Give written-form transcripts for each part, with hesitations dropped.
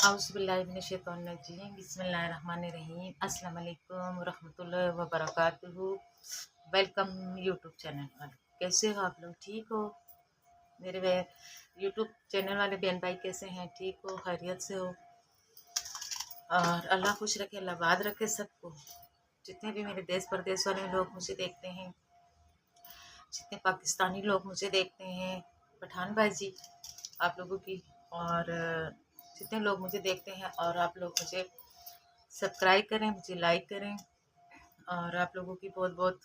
औज़ुबिल्लाहिमिनश्शैतानिर्रजीम बिस्मिल्लाहिर्रहमानिर्रहीम अस्सलाम वालेकुम रहमतुल्लाहि व बरकातुहू। वेलकम यूट्यूब चैनल पर। कैसे हो आप लोग? ठीक हो? मेरे यूट्यूब चैनल वाले बहन भाई कैसे हैं? ठीक हो? खैरियत से हो? और अल्लाह खुश रखे, अल्लाह बाद रखे सबको। जितने भी मेरे देश प्रदेश वाले लोग मुझे देखते हैं, जितने पाकिस्तानी लोग मुझे देखते हैं, पठान भाई जी आप लोगों की, और जितने लोग मुझे देखते हैं, और आप लोग मुझे सब्सक्राइब करें, मुझे लाइक करें। और आप लोगों की बहुत बहुत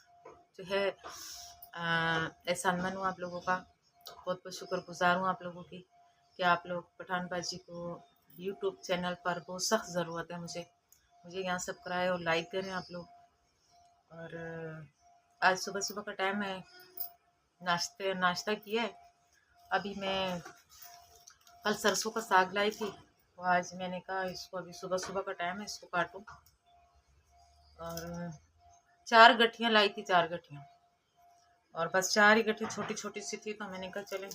जो है एहसानमंद हूँ आप लोगों का, बहुत बहुत शुक्रगुजार हूँ आप लोगों की कि आप लोग पठान भाई जी को यूट्यूब चैनल पर बहुत सख्त ज़रूरत है। मुझे यहाँ सब्सक्राइब और लाइक करें आप लोग। और आज सुबह सुबह का टाइम है, नाश्ता किया है। अभी मैं कल सरसों का साग लाई थी, तो आज मैंने कहा इसको, अभी सुबह सुबह का टाइम है, इसको काटूं। और 4 गठियाँ लाई थी, 4 गठियाँ, और बस 4 ही गठियाँ छोटी छोटी सी थी, तो मैंने कहा चले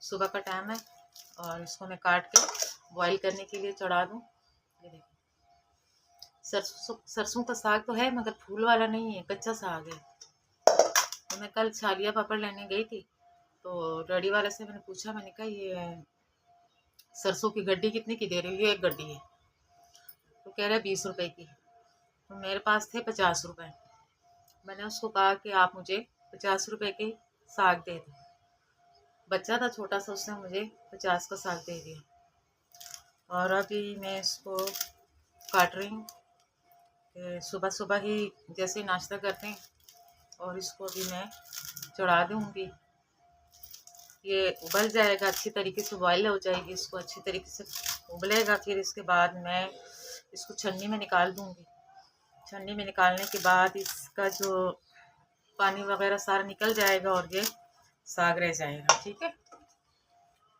सुबह का टाइम है और इसको मैं काट के बॉईल करने के लिए चढ़ा दूँ। ये देखिए, सरसों का साग तो है मगर फूल वाला नहीं है, कच्चा साग है। तो मैं कल छालिया पापड़ लेने गई थी, तो रेडी वाले से मैंने पूछा, मैंने कहा ये सरसों की गड्डी कितने की दे रही है? 1 गड्डी है। तो कह रहे 20 रुपए की। तो मेरे पास थे 50 रुपए। मैंने उसको कहा कि आप मुझे 50 रुपए के साग दे दो। बच्चा था छोटा सा, उसने मुझे 50 का साग दे दिया। और अभी मैं इसको काट रही हूँ। सुबह सुबह ही जैसे ही नाश्ता करते हैं, और इसको अभी मैं चढ़ा दूँगी। ये उबल जाएगा, अच्छी तरीके से बॉयल हो जाएगी, इसको अच्छी तरीके से उबलेगा। फिर इसके बाद मैं इसको छन्नी में निकाल दूँगी। छन्नी में निकालने के बाद इसका जो पानी वगैरह सारा निकल जाएगा और ये साग रह जाएगा, ठीक है।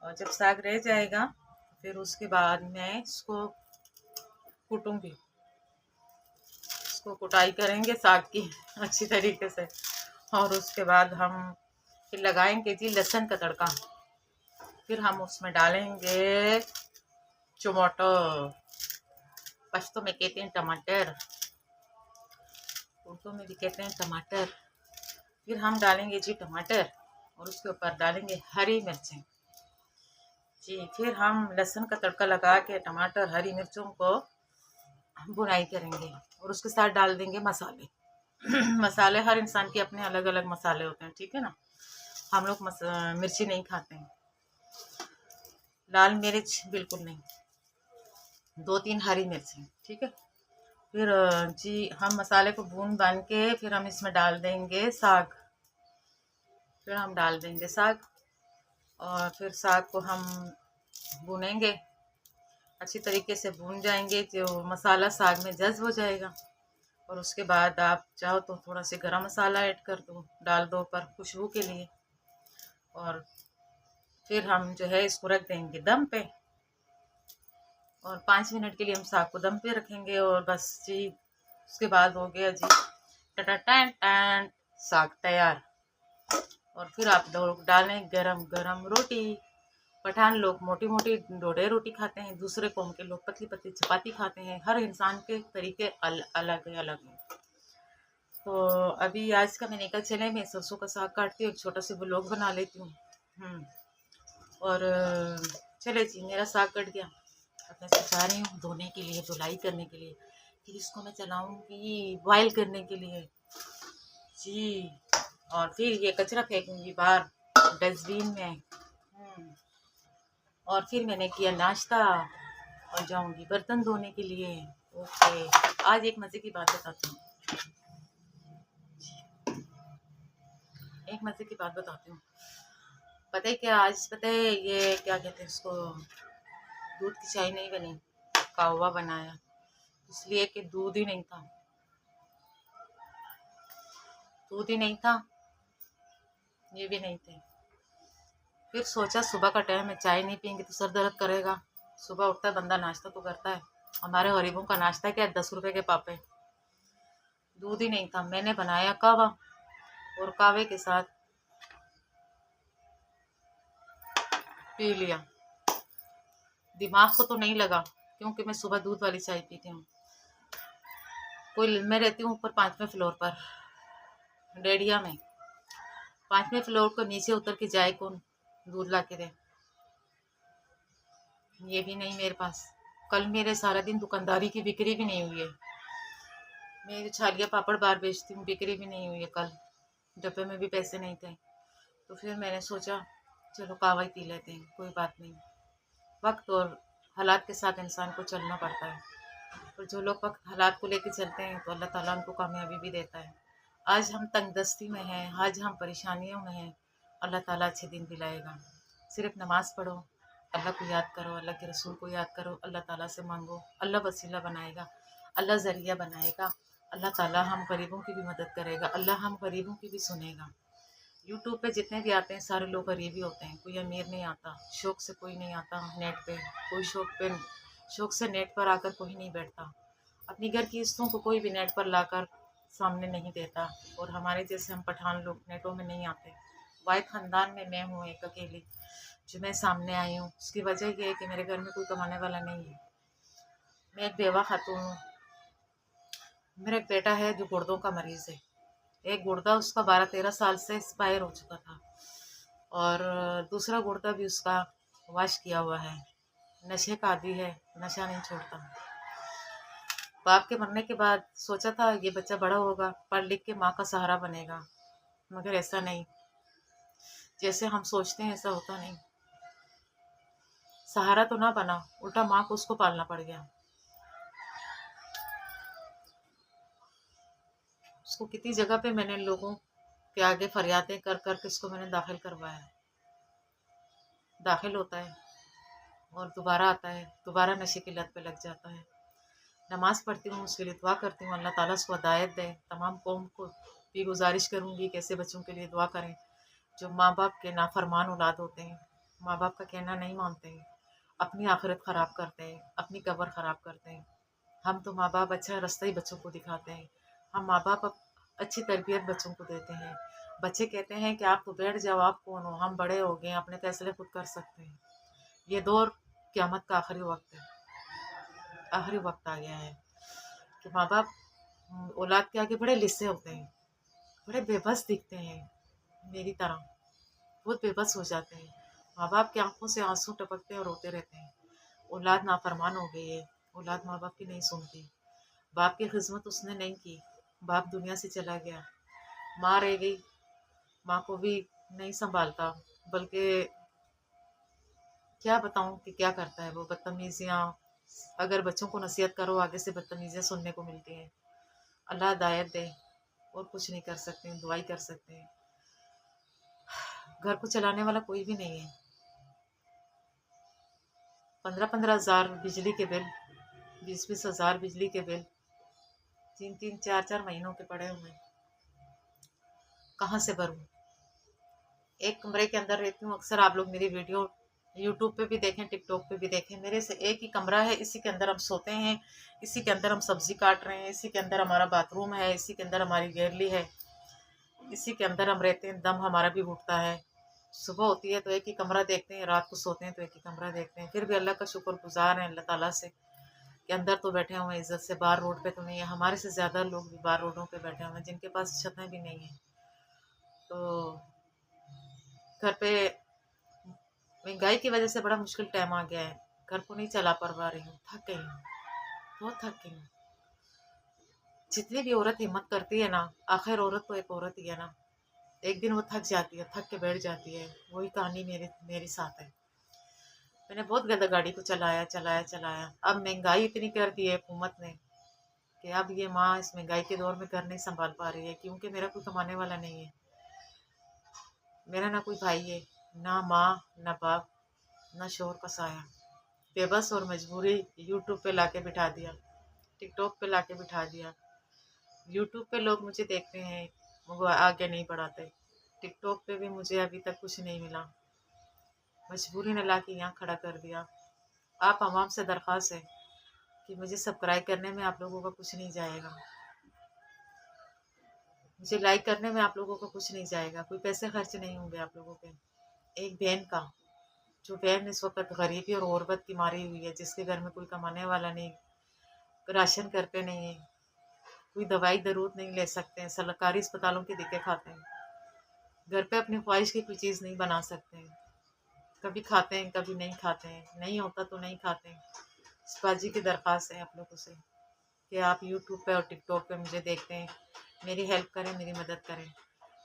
और जब साग रह जाएगा फिर उसके बाद मैं इसको कूटूँगी। इसको कुटाई करेंगे साग की अच्छी तरीके से। और उसके बाद हम फिर लगाएंगे जी लहसुन का तड़का। फिर हम उसमें डालेंगे टमाटर, पश्तो में कहते हैं टमाटर, उर्दू में भी कहते हैं टमाटर। फिर हम डालेंगे जी टमाटर, और उसके ऊपर डालेंगे हरी मिर्चें जी। फिर हम लहसुन का तड़का लगा के टमाटर हरी मिर्चों को भुनाई करेंगे, और उसके साथ डाल देंगे मसाले मसाले हर इंसान के अपने अलग अलग मसाले होते हैं, ठीक है ना। हम लोग मिर्ची नहीं खाते हैं, लाल मिर्च बिल्कुल नहीं, 2-3 हरी मिर्ची, ठीक है। फिर जी हम मसाले को भून बान के फिर हम इसमें डाल देंगे साग। फिर हम डाल देंगे साग, और फिर साग को हम भूनेंगे, अच्छी तरीके से भून जाएंगे, जो मसाला साग में जज़्ब हो जाएगा। और उसके बाद आप चाहो तो थोड़ा सा गरम मसाला ऐड कर दो, डाल दो पर खुशबू के लिए। और फिर हम जो है इसको रख देंगे दम पे, और 5 मिनट के लिए हम साग को दम पे रखेंगे, और बस जी उसके बाद हो गया जी टन साग तैयार। और फिर आप लोग डालें गरम गरम रोटी। पठान लोग मोटी मोटी डोडे रोटी खाते हैं, दूसरे कौम के लोग पतली पतली चपाती खाते हैं। हर इंसान के तरीके अलग है। तो अभी आज का मैंने कहा चले मैं सरसों का साग काटती हूँ, एक छोटा सा व्लॉग बना लेती हूँ। और चले जी मेरा साग कट गया। अब मैं जा रही हूँ धोने के लिए, धुलाई करने के लिए। फिर इसको मैं चलाऊँगी बॉयल करने के लिए जी। और फिर ये कचरा फेंकूँगी बाहर डस्टबिन में। और फिर मैंने किया नाश्ता और जाऊँगी बर्तन धोने के लिए। ओके, आज एक मज़े की बात बताती हूँ, पता है क्या? आज पता है ये क्या कहते हैं इसको, दूध की चाय नहीं बनी, कहवा बनाया, इसलिए कि दूध ही नहीं था, ये भी नहीं थे। फिर सोचा सुबह का टाइम है, चाय नहीं पियेंगे तो सर दर्द करेगा। सुबह उठता है बंदा, नाश्ता तो करता है। हमारे गरीबों का नाश्ता क्या है? 10 रुपए के पापे। दूध ही नहीं था, मैंने बनाया कहवा, और कहवे के साथ पी लिया। दिमाग को तो नहीं लगा क्योंकि मैं सुबह दूध वाली चाय पीती हूँ। कोई मैं रहती हूँ ऊपर 5वें फ्लोर पर, डेढ़िया में। 5वें फ्लोर को नीचे उतर के जाए कौन दूध ला के दे? ये भी नहीं मेरे पास। कल मेरे सारा दिन दुकानदारी की बिक्री भी नहीं हुई है। मैं छालिया पापड़ बार बेचती हूँ, बिक्री भी नहीं हुई है कल। डब्बे में भी पैसे नहीं थे। तो फिर मैंने सोचा चलो कहवा ही पी लेते हैं, कोई बात नहीं। वक्त और हालात के साथ इंसान को चलना पड़ता है, और जो लोग वक्त हालात को लेकर चलते हैं तो अल्लाह ताला उनको कामयाबी भी देता है। आज हम तंगदस्ती में हैं, आज हम परेशानियों में हैं, अल्लाह ताला अच्छे दिन दिलाएगा। सिर्फ नमाज़ पढ़ो, अल्लाह को याद करो, अल्लाह के रसूल को याद करो, अल्लाह ताला से मांगो, अल्लाह वसीला बनाएगा, अल्लाह ज़रिया बनाएगा। अल्लाह ताला हम गरीबों की भी मदद करेगा, अल्लाह हम गरीबों की भी सुनेगा। यूट्यूब पे जितने भी आते हैं सारे लोग गरीब ही होते हैं, कोई अमीर नहीं आता। शौक से कोई नहीं आता नेट पे, कोई शौक से नेट पर आकर कोई नहीं बैठता। अपनी घर की किस्तों को कोई भी नेट पर लाकर सामने नहीं देता। और हमारे जैसे हम पठान लोग नेटों में नहीं आते। वाइट ख़ानदान में मैं हूँ एक अकेली जो मैं सामने आई हूँ। उसकी वजह ये है कि मेरे घर में कोई कमाने वाला नहीं है। मैं एक बेवा खातून हूँ। मेरा एक बेटा है जो गुर्दों का मरीज़ है। एक गुर्दा उसका 12-13 साल से एक्सपायर हो चुका था, और दूसरा गुर्दा भी उसका वाश किया हुआ है। नशे का आदी है, नशा नहीं छोड़ता। बाप के मरने के बाद सोचा था ये बच्चा बड़ा होगा, पढ़ लिख के माँ का सहारा बनेगा, मगर ऐसा नहीं। जैसे हम सोचते हैं ऐसा होता नहीं। सहारा तो ना बना, उल्टा माँ को उसको पालना पड़ गया। उसको कितनी जगह पे मैंने लोगों के आगे फरियादें कर कर के उसको मैंने दाखिल करवाया। दाखिल होता है और दोबारा आता है, दोबारा नशे की लत पे लग जाता है। नमाज़ पढ़ती हूँ, उसके लिए दुआ करती हूँ, अल्लाह ताला उसको हिदायत दे। तमाम कौम को भी गुजारिश करूँगी कि ऐसे बच्चों के लिए दुआ करें जो माँ बाप के नाफरमान औलाद होते हैं, माँ बाप का कहना नहीं मानते हैं, अपनी आखिरत ख़राब करते हैं, अपनी कब्र ख़राब करते हैं। हम तो माँ बाप अच्छा रास्ता ही बच्चों को दिखाते हैं। हम माँ बाप अच्छी तरबियत बच्चों को देते हैं। बच्चे कहते हैं कि आप तो बैठ जाओ, आप कौन हो, हम बड़े हो गए, अपने फैसले खुद कर सकते हैं। ये दौर क़यामत का आखिरी वक्त है, आखिरी वक्त आ गया है कि माँ बाप औलाद के आगे बड़े लिस्से होते हैं, बड़े बेबस दिखते हैं। मेरी तरह बहुत बेबस हो जाते हैं। माँ बाप की आंखों से आंसू टपकते हैं और रोते रहते हैं। औलाद नाफरमान हो गई है, औलाद माँ बाप की नहीं सुनती। बाप की खिदमत उसने नहीं की, बाप दुनिया से चला गया, माँ रह गई, माँ को भी नहीं संभालता। बल्कि क्या बताऊँ कि क्या करता है वो, बदतमीजियाँ। अगर बच्चों को नसीहत करो आगे से बदतमीजियाँ सुनने को मिलती हैं। अल्लाह हिदायत दे, और कुछ नहीं कर सकते हैं, दुआई कर सकते हैं। घर को चलाने वाला कोई भी नहीं है। 15-15 हज़ार बिजली के बिल, 20-20 हज़ार बिजली के बिल 3-3 4-4 महीनों के पड़े हुए, कहाँ से भरूं? एक कमरे के अंदर रहती हूँ। अक्सर आप लोग मेरी वीडियो यूट्यूब पे भी देखें, टिकटॉक पे भी देखें। मेरे से एक ही कमरा है, इसी के अंदर हम सोते हैं, इसी के अंदर हम सब्जी काट रहे हैं, इसी के अंदर हमारा बाथरूम है, इसी के अंदर हमारी गैलरी है, इसी के अंदर हम रहते हैं। दम हमारा भी घुटता है। सुबह होती है तो एक ही कमरा देखते हैं, रात को सोते हैं तो एक ही कमरा देखते हैं। फिर भी अल्लाह का शुक्रगुजार हैं अल्लाह ताला से कि अंदर तो बैठे हुए हैं इज़्ज़त से, बाहर रोड पे तो नहीं है। हमारे से ज़्यादा लोग भी बाहर रोडों पे बैठे हुए हैं जिनके पास छतें भी नहीं हैं। तो घर पे महंगाई की वजह से बड़ा मुश्किल टाइम आ गया है। घर को नहीं चला पा रही हूँ, थक गई हूँ, बहुत थक गई हूँ। जितनी भी औरत हिम्मत करती है ना, आखिर औरत तो एक औरत ही है ना, एक दिन वो थक जाती है, थक के बैठ जाती है। वही कहानी मेरे साथ है। मैंने बहुत ज़्यादा गाड़ी को चलाया चलाया चलाया। अब महंगाई इतनी कर दी है हुकूमत ने कि अब ये माँ इस महंगाई के दौर में घर नहीं संभाल पा रही है, क्योंकि मेरा कोई कमाने वाला नहीं है। मेरा ना कोई भाई है, ना माँ, ना बाप, ना शोहर का साया। बेबस और मजबूरी यूट्यूब पे लाके बिठा दिया, टिकटॉक पे लाके बिठा दिया। यूट्यूब पे लोग मुझे देखते हैं, वो आगे नहीं बढ़ाते। टिकटॉक पे भी मुझे अभी तक कुछ नहीं मिला। मजबूरी ने लाके यहाँ खड़ा कर दिया। आप आवाम से दरख्वास्त है कि मुझे सब्सक्राइब करने में आप लोगों का कुछ नहीं जाएगा, मुझे लाइक करने में आप लोगों का कुछ नहीं जाएगा, कोई पैसे खर्च नहीं होंगे आप लोगों के। एक बहन का जो बहन इस वक्त गरीबी और गुर्बत की मारी हुई है, जिसके घर में कोई कमाने वाला नहीं, राशन घर पे नहीं है, कोई दवाई दरूद नहीं ले सकते हैं, सरकारी अस्पतालों के धक्के खाते हैं, घर पे अपनी ख्वाहिश की कोई चीज़ नहीं बना सकते हैं, कभी खाते हैं कभी नहीं खाते हैं, नहीं होता तो नहीं खाते हैं। इस बाजी की दरख्वास्त है आप लोगों से कि आप यूट्यूब पे और टिकटॉक पे मुझे देखते हैं, मेरी हेल्प करें, मेरी मदद करें।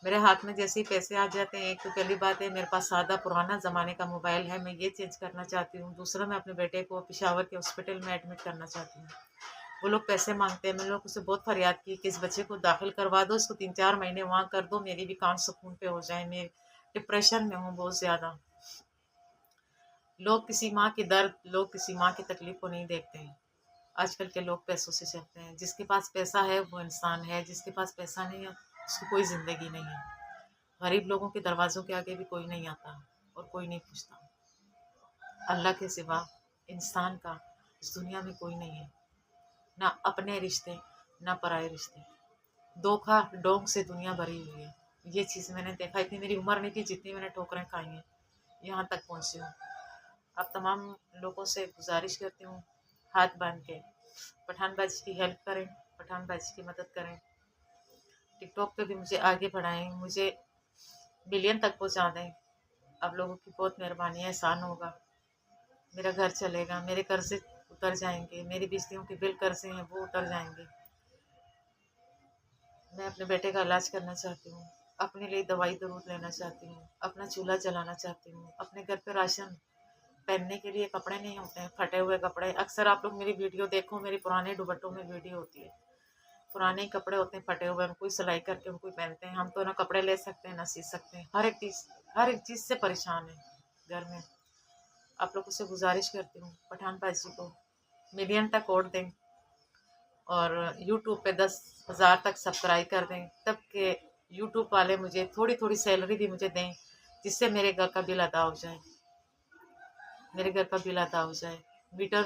मेरे हाथ में जैसे ही पैसे आ जाते हैं, एक तो पहली बात है मेरे पास सादा पुराना ज़माने का मोबाइल है, मैं ये चेंज करना चाहती हूँ। दूसरा, मैं अपने बेटे को पेशावर के हॉस्पिटल में एडमिट करना चाहती हूँ। वो लोग पैसे मांगते हैं, मैंने लोगों से बहुत फरियाद की कि इस बच्चे को दाखिल करवा दो, इसको 3-4 महीने वहाँ कर दो, मेरी भी कान सुकून पे हो जाए, मैं डिप्रेशन में हूँ बहुत ज़्यादा। लोग किसी माँ की दर्द, लोग किसी माँ की तकलीफ को नहीं देखते हैं। आजकल के लोग पैसों से चलते हैं, जिसके पास पैसा है वो इंसान है, जिसके पास पैसा नहीं है उसकी कोई ज़िंदगी नहीं है। गरीब लोगों के दरवाज़ों के आगे भी कोई नहीं आता और कोई नहीं पूछता। अल्लाह के सिवा इंसान का इस दुनिया में कोई नहीं है, ना अपने रिश्ते ना पराए रिश्ते। धोखा डोंग से दुनिया भरी हुई है, ये चीज़ मैंने देखा। इतनी मेरी उम्र नहीं थी जितनी मैंने ठोकरें खाई हैं, यहाँ तक पहुँची हूँ। अब तमाम लोगों से गुजारिश करती हूँ हाथ बांध के, पठान बाजी की हेल्प करें, पठान बाजी की मदद करें। टिकटॉक पे भी मुझे आगे बढ़ाएं, मुझे मिलियन तक पहुँचा दें। आप लोगों की बहुत मेहरबानी है, एहसान होगा, मेरा घर चलेगा, मेरे कर्जे उतर जाएंगे, मेरी बिजलियों के बिल कर्जे हैं वो उतर जाएंगे। मैं अपने बेटे का इलाज करना चाहती हूँ, अपने लिए दवाई दरूद लेना चाहती हूँ, अपना चूल्हा जलाना चाहती हूँ, अपने घर पे राशन, पहनने के लिए कपड़े नहीं होते हैं, फटे हुए कपड़े। अक्सर आप लोग मेरी वीडियो देखो, मेरी पुराने दुपट्टों में वीडियो होती है, पुराने कपड़े होते हैं फटे हुए, उनको ही सिलाई करके उनको ही पहनते हैं। हम तो ना कपड़े ले सकते हैं ना सी सकते हैं, हर एक चीज़ से परेशान है घर में। आप लोगों से गुजारिश करती हूँ पठान बाजी को मिलियन तक वोट दें और यूट्यूब पे 10,000 तक सब्सक्राइब कर दें, तब के यूट्यूब वाले मुझे थोड़ी थोड़ी सैलरी भी मुझे दें, जिससे मेरे घर का बिल अदा हो जाए, मेरे घर का बिल अदा हो जाए। मीटर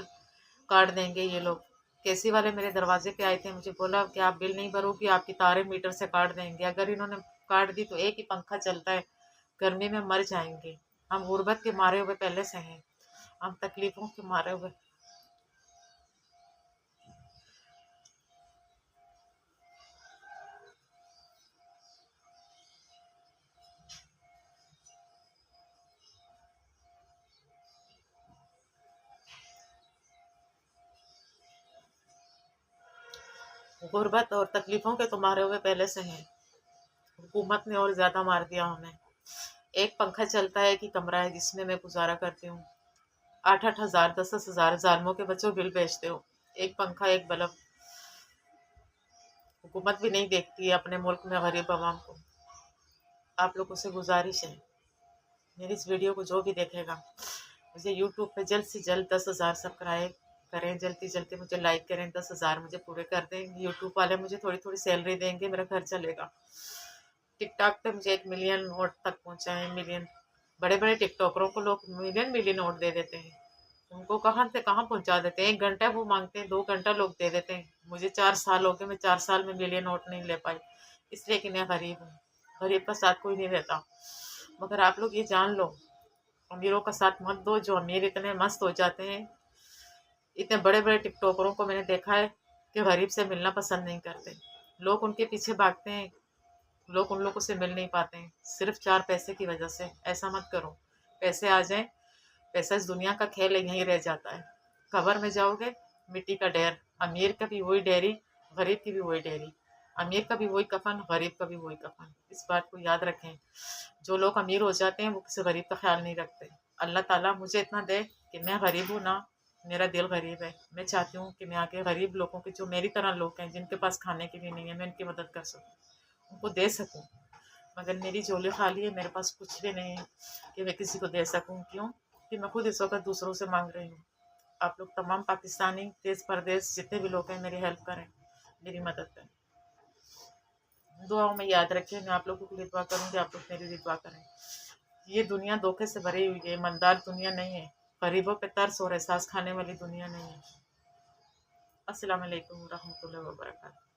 काट देंगे ये लोग। केसी वाले मेरे दरवाजे पे आए थे, मुझे बोला कि आप बिल नहीं भरोगी, आपकी तारें मीटर से काट देंगे। अगर इन्होंने काट दी तो एक ही पंखा चलता है, गर्मी में मर जाएंगे। हम गुर्बत के मारे हुए पहले से हैं, हम तकलीफ़ों के मारे हुए। गुर्बत और तकलीफ़ों के तो मारे हुए पहले से हैं, हुकूमत ने और ज़्यादा मार दिया हमें। एक पंखा चलता है कि कमरा है जिसमें मैं गुजारा करती हूँ, 8-8 हज़ार 10-10 हज़ार जालमों के बच्चों बिल बेचते हो, एक पंखा एक बल्ब। हुकूमत भी नहीं देखती है अपने मुल्क में गरीब आवाम को। आप लोगों से गुजारिश है, मेरी इस वीडियो को जो भी देखेगा मुझे यूट्यूब पे जल्द से जल्द 10,000 सब्सक्राइब करें, जल्दी जल्दी मुझे लाइक करें, 10,000 मुझे पूरे कर दें। यूट्यूब वाले मुझे थोड़ी थोड़ी सैलरी देंगे, मेरा घर चलेगा। टिकटॉक पे मुझे 1 मिलियन वोट तक पहुँचाएँ, मिलियन। बड़े बड़े टिकटॉकरों को लोग मिलियन मिलियन वोट दे देते हैं, उनको कहाँ से कहाँ पहुँचा देते हैं। 1 घंटा वो मांगते हैं, 2 घंटा लोग दे देते हैं। मुझे 4 साल हो गए, मैं 4 साल में मिलियन वोट नहीं ले पाई, इसलिए कि मैं गरीब हूँ। गरीब का साथ कोई नहीं देता। मगर आप लोग ये जान लो, अमीरों का साथ मत दो। जो अमीर इतने मस्त हो जाते हैं, इतने बड़े बड़े टिकटॉकरों को मैंने देखा है कि गरीब से मिलना पसंद नहीं करते। लोग उनके पीछे भागते हैं, लोग उन लोगों से मिल नहीं पाते हैं, सिर्फ 4 पैसे की वजह से। ऐसा मत करो, पैसे आ जाएं, पैसा इस दुनिया का खेल है, यहीं रह जाता है। कब्र में जाओगे मिट्टी का ढेर, अमीर का भी वही डेरी, गरीब की भी वही डेरी। अमीर का भी वही कफन, गरीब का भी वही कफन। इस बात को याद रखें। जो लोग अमीर हो जाते हैं वो किसी गरीब का ख्याल नहीं रखते। अल्लाह ताला मुझे इतना दे कि मैं गरीब हूँ ना, मेरा दिल गरीब है। मैं चाहती हूँ कि मैं आगे गरीब लोगों के, जो मेरी तरह लोग हैं जिनके पास खाने के लिए नहीं है, मैं उनकी मदद कर सकूँ, उनको दे सकूँ। मगर मेरी झोली खाली है, मेरे पास कुछ भी नहीं है कि मैं किसी को दे सकूँ। क्यों कि मैं खुद इस वक्त दूसरों से मांग रही हूँ। आप लोग तमाम पाकिस्तानी देश परदेश जितने भी लोग हैं मेरी हेल्प करें, मेरी मदद करें, दुआओं में याद रखें। मैं आप लोगों के लिए दुआ करूँगी, आप लोग मेरी भी दुआ करें। ये दुनिया धोखे से भरी हुई है, ईमानदार दुनिया नहीं है, गरीबों पे तरस और एहसास खाने वाली दुनिया नहीं है। अस्सलाम वालेकुम रहमतुल्लाहि व बरकातहू।